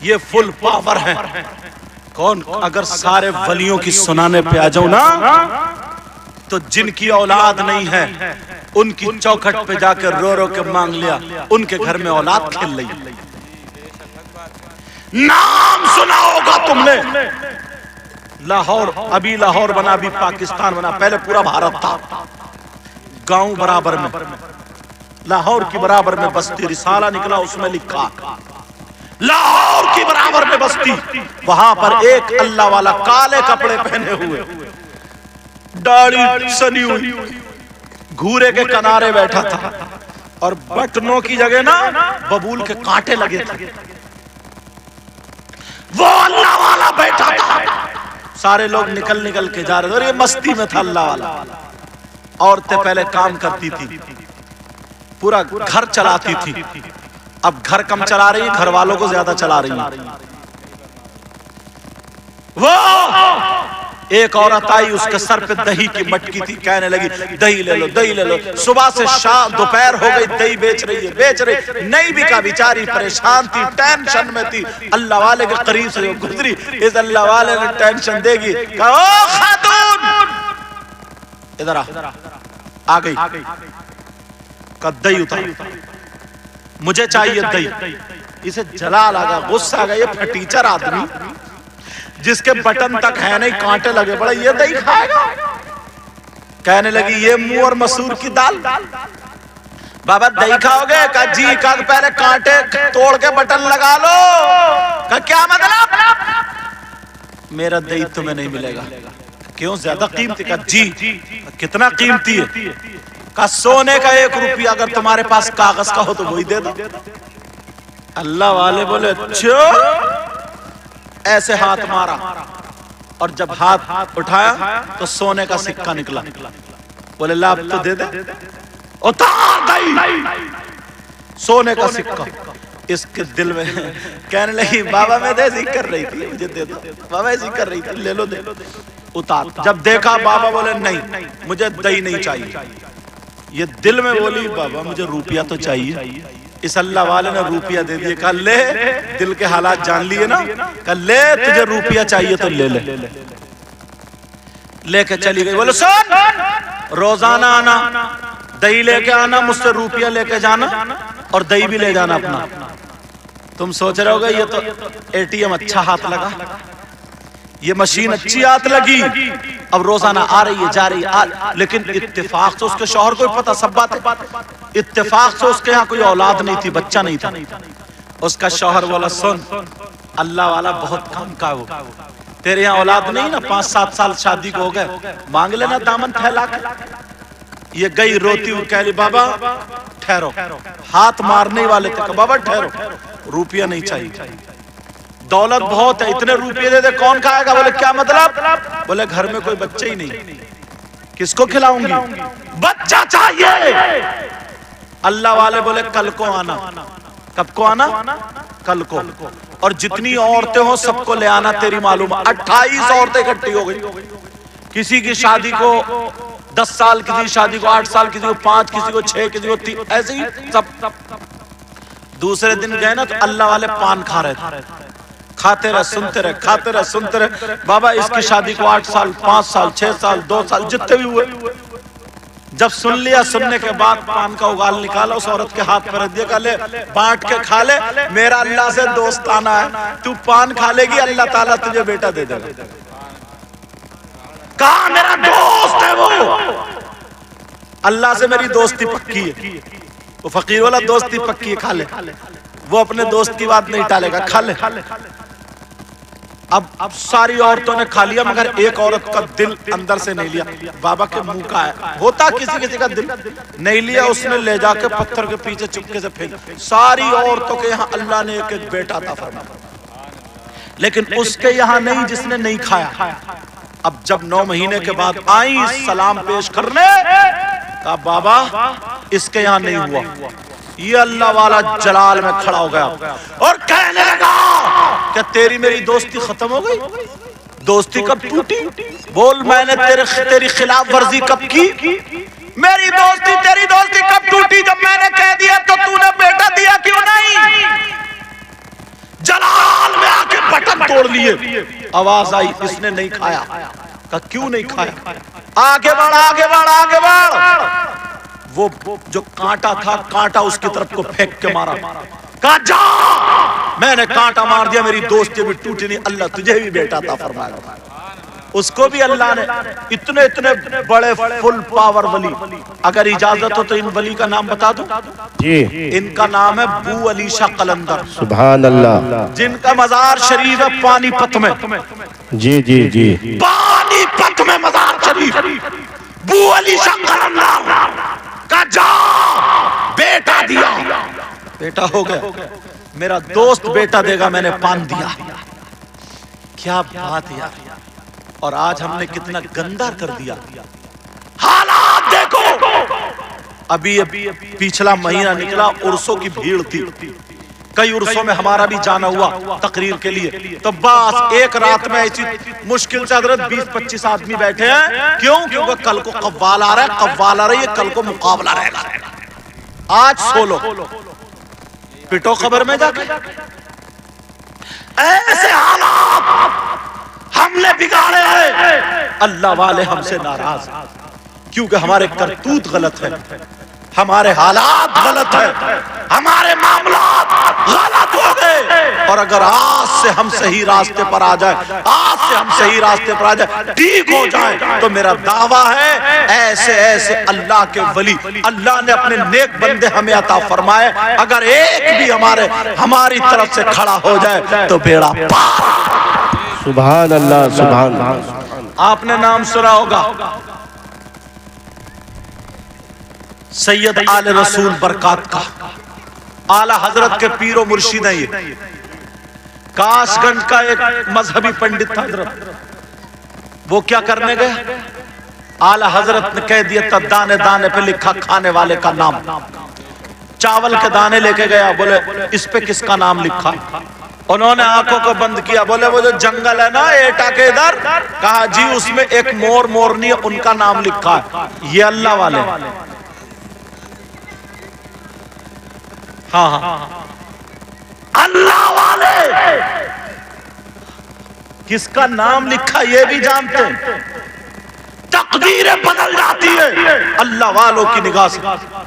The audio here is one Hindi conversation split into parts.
ये फुल पावर है। कौन? अगर सारे वलियों की सुनाने पे आ जाऊं ना, तो जिनकी औलाद नहीं है उनकी चौखट पे जाकर रो रो के मांग लिया, उनके घर में औलाद खेल रही। नाम सुना होगा तुमने, लाहौर, अभी लाहौर बना, अभी पाकिस्तान बना, पहले पूरा भारत था। गांव बराबर में, लाहौर की बराबर में बस्ती, रिसाला निकला उसमें लिखा लाहौर की बराबर में बस्ती। वहां पर एक अल्लाह वाला काले कपड़े पहने हुए, दाढ़ी सनी हुई, घूरे के किनारे बैठा था और बटनों की जगह ना बबूल के कांटे लगे थे। वो अल्लाह वाला बैठा था। सारे लोग निकल निकल के जा रहे थे और ये मस्ती में था अल्लाह वाला। औरतें पहले काम करती थी, पूरा घर चलाती थी। अब घर कम चला रही, घर वालों को ज्यादा चला रही है। वो एक औरत आई, उसके सर पे दही की मटकी थी, कहने लगी दही ले लो, दही ले लो। सुबह से शाम दोपहर हो गई, दही बेच रही है, बेच रही नहीं बिका, बेचारी परेशान थी, टेंशन में थी। अल्लाह वाले के करीब से गुजरी, इस अल्लाह वाले ने टेंशन देगी, कहा ओ खातून इधर आ गई, का दही उतार, मुझे चाहिए दही। इसे जला लगा, गुस्सा आ गया, ये फटीचर आदमी जिसके बटन तक है नहीं, कांटे लगे पड़े, ये दही खाएगा। कहने लगी ये मुंह और मसूर की दाल। बाबा दही खाओगे? का जी, का पहले कांटे तोड़ के बटन लगा लो। का क्या मतलब? मेरा दही तुम्हें नहीं मिलेगा। क्यों, ज्यादा कीमती? का जी। कितना कीमती है? का सोने का 1 रुपया, अगर तुम्हारे पास कागज का हो तो वही दे दो। अल्लाह वाले बोले अच्छा। ऐसे हाथ मारा और जब हाथ उठाया तो सोने का सिक्का निकला। बोले ला, अब तो दे दे। उतार दही, सोने का सिक्का। इसके दिल में कहने लगी बाबा मैं ऐसी कर रही थी, मुझे दे दो। बाबा ऐसी कर रही थी, ले लो, दे लो। उतार। जब देखा बाबा बोले नहीं, मुझे दही नहीं चाहिए। ये दिल में बोली बाबा मुझे रुपया तो चाहिए। इस अल्लाह वाले ने रुपया दे दिया। कल ले, दिल के हालात जान लिए ना, कल ले, तुझे रुपया चाहिए तो ले ले। लेके चली गई। बोले सुन, रोजाना आना, दही लेके आना, मुझसे रुपया लेके जाना और दही भी ले जाना अपना। तुम सोच रहे होगे ये तो एटीएम अच्छा हाथ लगा, ये मशीन अच्छी हाथ लगी, अब रोजाना आ रही है, जा रही है। लेकिन इत्तेफाक से उसके शौहर को पता, सब बात है, इत्तेफाक से उसके यहाँ कोई औलाद नहीं थी, बच्चा नहीं था। उसका शौहर बोला सुन, अल्लाह वाला बहुत कम का, वो तेरे यहाँ औलाद नहीं ना, 5-7 साल शादी को हो गए, मांग लेना दामन फैला के। ये गई रोती हुई, कह रही बाबा ठहरो, हाथ मारने वाले थे, बाबा ठहरो, रुपया नहीं चाहिए, दौलत बहुत है, इतने रुपये दे दे, कौन खाएगा? बोले क्या मतलब? बोले घर में कोई बच्चे ही नहीं, किसको खिलाऊंगी? बच्चा चाहिए। अल्लाह वाले बोले कल को आना। कब को आना? कल को। और जितनी औरतें हो सबको ले आना, तेरी मालूम 28 औरतें इकट्ठी हो गई। किसी की शादी को 10 साल, किसी की शादी को 8 साल, किसी को 5, किसी को 6, किसी को 3, ऐसे ही सब। दूसरे दिन गए ना तो अल्लाह वाले पान खा रहे थे, खाते रहे, सुनते रहे, खाते रहे, सुनते रहे। बाबा इसकी शादी को 8 साल, 5 साल, 6 साल, 2 साल, जितने भी हुए। जब सुन लिया, सुनने के बाद पान का उगाल निकाला, उस औरत के हाथ पर रख दिया, ले बांट के खा ले, मेरा अल्लाह से दोस्ताना है, तू पान खा लेगी अल्लाह ताला तुझे बेटा दे देगा। कहा मेरा दोस्त है वो, अल्लाह से मेरी दोस्ती पक्की है। वो फकीर वाला दोस्ती पक्की है, खा ले। वो अपने दोस्त की बात नहीं टालेगा, खा ले। अब सारी औरतों ने खा लिया, मगर एक औरत का दिल अंदर से नहीं लिया। बाबा के मुंह का है, होता किसी किसी का दिल नहीं लिया, उसने ले जाके पत्थर के पीछे चुपके से फेंक। सारी औरतों के यहाँ अल्लाह ने एक एक बेटा था फरमाया, लेकिन उसके यहाँ नहीं जिसने नहीं खाया। अब जब 9 महीने के बाद आई सलाम पेश करने, कहा बाबा इसके यहाँ नहीं हुआ। ये अल्लाह वाला जलाल में खड़ा हो गया और कहने लगा क्या तेरी मेरी दोस्ती खत्म हो गई? दोस्ती कब टूटी? बोल मैंने तेरी खिलाफ वर्जी कब की? मेरी दोस्ती तेरी दोस्ती कब टूटी? जब मैंने कह दिया तो तूने बेटा दिया क्यों नहीं? जलाल आवाज आई, इसने नहीं खाया। कहा क्यों नहीं खाया? आगे बढ़, आगे बढ़, आगे बढ़। वो जो कांटा था, कांटा उसकी तरफ को फेंक के मारा। कहा जा। मैंने कांटा मार दिया, मेरी दोस्ती भी टूटी नहीं। अल्लाह तुझे भी बेटा था फरमाया। उसको भी अल्लाह ने इतने इतने बड़े फुल पावर वली। अगर इजाजत हो तो इन वली का नाम बता दूं जी। इनका नाम है बू अली शाह कलंदर, सुभान अल्लाह, जिनका मजार शरीफ है पानीपत में। जी जी जी, पानीपत में मजार शरीफ। बू अली शाह कलंदर का जा बेटा दिया, बेटा हो गया। मेरा दोस्त बेटा देगा, मैंने पान दिया। क्या बात यार। और आज हमने कितना गंदा कर दिया। हालात देखो। अभी पिछला महीना निकला, उर्सों की भीड़ थी। कई उर्सों में हमारा भी जाना हुआ तकरीर के लिए। तो बस एक रात में ऐसी मुश्किल से हजरत 20-25 आदमी बैठे हैं। क्यों? क्योंकि कल को कव्वाल आ रहा है, कव्वाल आ रही है, कल को मुकाबला रहेगा। आज सो लो, पिटो खबर में जाके। ऐसे हालात हमने बिगाड़े हैं। अल्लाह वाले हमसे नाराज क्योंकि हमारे करतूत गलत है, हमारे हालात गलत है, हमारे मामलात गलत हो गए। और अगर आज से हम सही रास्ते पर आ जाए, आज से हम सही रास्ते पर आ जाए, ठीक हो जाए, तो मेरा दावा है ऐसे ऐसे अल्लाह के वली अल्लाह ने अपने नेक बंदे हमें अता फरमाए। अगर एक भी हमारी तरफ से खड़ा हो जाए तो बेड़ा पार। सुभान अल्लाह, सुभान अल्लाह। आपने नाम सुना होगा सैयद आले रसूल बरकात का। आला हजरत के पीरो मुर्शिद है ये। कासगंज का एक मजहबी पंडित था हजरत। वो क्या करने गए? आला हजरत ने कह दिया था, दाने दाने पे लिखा खाने वाले का नाम। चावल के दाने लेके गया, बोले इस पे किसका नाम लिखा? उन्होंने आंखों को बंद किया, बोले वो जो जंगल है ना एटा के इधर, कहा जी उसमें एक मोर मोरनी है, उनका नाम लिखा है। ये अल्लाह वाले। हाँ हाँ, अल्लाह वाले किसका नाम लिखा ये भी जानते हैं। तकदीरें बदल जाती है अल्लाह वालों की निगाह से।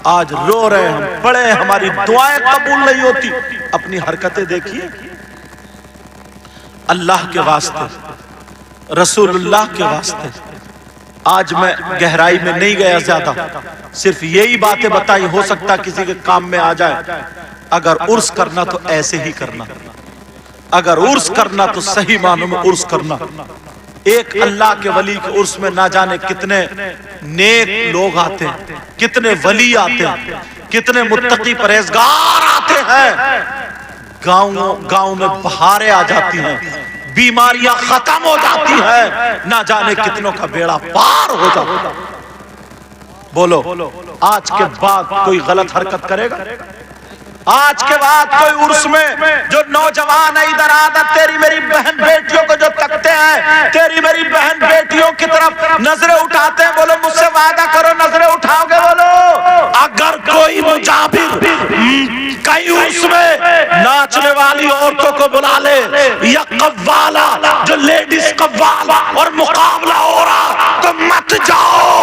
आज रो रहे हैं हम, पड़े, हमारी दुआएं कबूल नहीं होती। अपनी हरकतें देखिए। अल्लाह के वास्ते, रसूलुल्लाह के वास्ते। आज मैं गहराई में नहीं गया ज्यादा, सिर्फ यही बातें बताई, हो सकता किसी के काम में आ जाए। अगर उर्स करना तो ऐसे ही करना, अगर उर्स करना तो सही मानों में उर्स करना। एक अल्लाह के वली के उर्स में ना जाने कितने नेक लोग आते हैं, कितने वली आते हैं, कितने मुत्तकी परहेजगार आते हैं। गांव में बहारें आ जाती हैं, बीमारियां खत्म हो जाती हैं, ना जाने कितनों का बेड़ा पार हो जाता। बोलो आज के बाद कोई गलत हरकत करेगा? आज के बाद कोई उर्स में जो नौजवान है इधर आधा, तेरी मेरी बहन बेटियों को जो तकते हैं, तेरी मेरी बहन बेटियों की तरफ नजरें उठाते हैं, बोलो मुझसे वादा करो नजरें उठाओगे? बोलो अगर कोई मुजाबिर कहीं उर्स में नाचने वाली औरतों को बुला ले, या कव्वाला जो लेडीज कव्वाल और मुकाबला हो रहा, तो मत जाओ,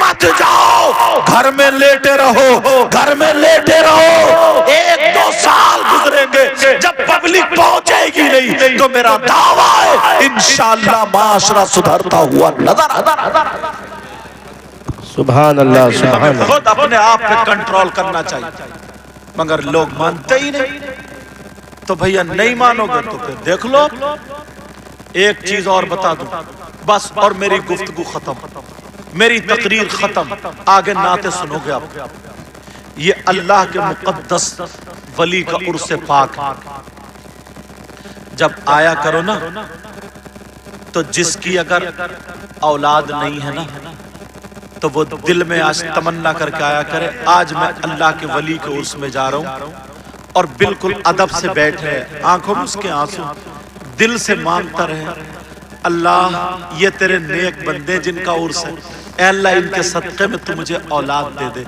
मत जाओ, घर में लेटे रहो, घर में लेटे रहो। 1-2 साल गुजरेंगे, जब पब्लिक पहुंचेगी नहीं तो मेरा दावा है इंशाअल्लाह माशरा सुधरता हुआ नजर आता। सुभान अल्लाह, सुभान अल्लाह। खुद अपने आप पे कंट्रोल करना चाहिए, मगर लोग मानते ही नहीं। तो भैया नहीं मानोगे तो फिर देख लो। एक चीज और बता दूं बस, और मेरी गुफ्तगू खत्म, मेरी तकरीर खत्म। आगे नाते सुनोगे आप। ये अल्लाह के मुकद्दस वली का उर्स पाक है। जब आया करो ना, तो जिसकी अगर औलाद नहीं है ना, तो वो दिल में आज तमन्ना करके आया करे, आज मैं अल्लाह के वली के उर्स में जा रहा हूं, और बिल्कुल अदब से बैठे, आंखों में उसके आंसू, दिल से मांगता रहे, अल्लाह ये तेरे नेक बंदे जिनका उर्स है, ऐ अल्लाह इनके सदक़े में तू मुझे औलाद दे दे।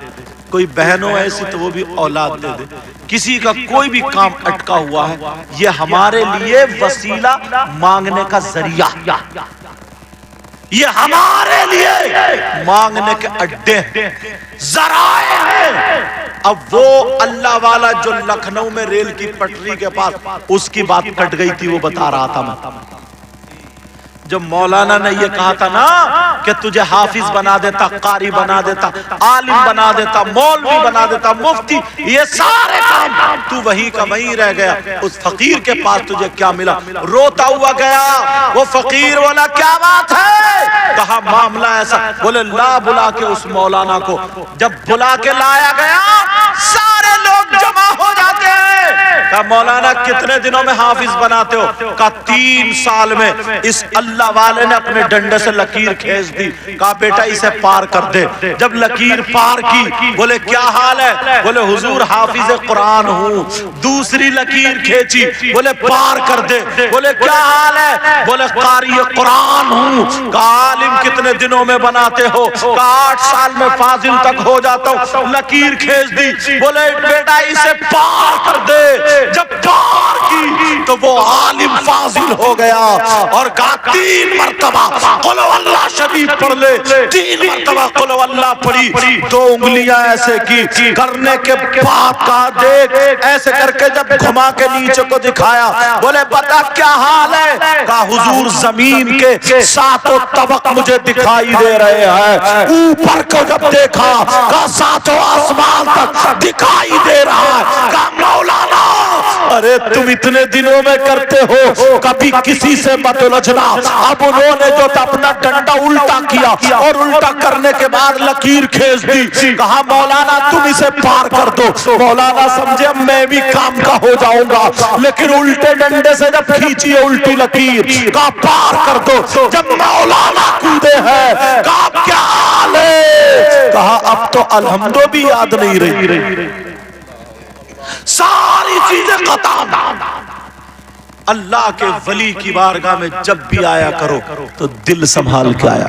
कोई बहनों ऐसी तो वो भी औलाद दे दे। किसी का कोई भी काम अटका हुआ है, ये हमारे लिए वसीला मांगने का जरिया, ये हमारे लिए मांगने के अड्डे जराए हैं। अब वो अल्लाह वाला जो लखनऊ में रेल की पटरी के पास, उसकी बात कट गई थी, वो बता रहा था मैं। जब मौलाना ने ये कहा था ना कि तुझे हाफिज बना देता, कारी बना देता, आलिम बना देता, मौलवी बना देता, मुफ्ती, ये सारे काम तू वहीं का वहीं रह गया। उस फकीर के पास तुझे क्या मिला? रोता हुआ गया। वो फकीर बोला क्या बात है? कहा मामला ऐसा। बोले ला बुला के उस मौलाना को। जब बुला के लाया गया, सारे लोग जमा हो जाते हैं। कहा मौलाना कितने दिनों में हाफिज बनाते हो? कहा 3 साल में। इस अल्लाह वाले ने अपने डंडे से लकीर खींच दी। कहा बेटा इसे पार कर दे। जब लकीर पार की, बोले क्या हाल है? बोले हुजूर हाफिज कुरान हूँ। दूसरी लकीर खींची, बोले पार कर दे। बोले क्या हाल है? बोले कारी कुरान हूँ। कहा आलिम कितने दिनों में बनाते हो? कहा 8 साल में फाजिल तक हो जाता हूँ। लकीर खींच दी। बोले बेटा इसे पार कर दे। जब पार की तो वो आलिम फाजिल हो गया और कहा 3 मरतबा कुल अल्लाह शरीफ पढ़ ले। 3 मरतबा कुल अल्लाह पढ़ी। 2 उंगलियां ऐसे की, करने के बाद कहा देख, ऐसे करके जब घुमा के नीचे को दिखाया, बोले बता क्या हाल है? कहा हुजूर जमीन के 7 तबक मुझे दिखाई दे रहे हैं। ऊपर को जब देखा, कहा 7 आसमान तक दिखाई दे रहा है। कहा मौलाना अरे तुम इतने दिनों में करते हो, कभी किसी से मत उलझना। अब उन्होंने जो अपना डंडा उल्टा किया और उल्टा करने के बाद लकीर खींच दी। कहा मौलाना तुम इसे पार कर दो। मौलाना समझे मैं भी काम का हो जाऊंगा, लेकिन उल्टे डंडे से जब खींची उल्टी लकीर, कहा पार कर दो। जब मौलाना कूदे हैं, कहा क्या हाल है? कहा अब तो अल्हम्दो भी याद नहीं रही, सारी चीजें खत्म। अल्लाह के वली की बारगाह में जब भी आया करो तो दिल संभाल के आया।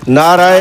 नारायण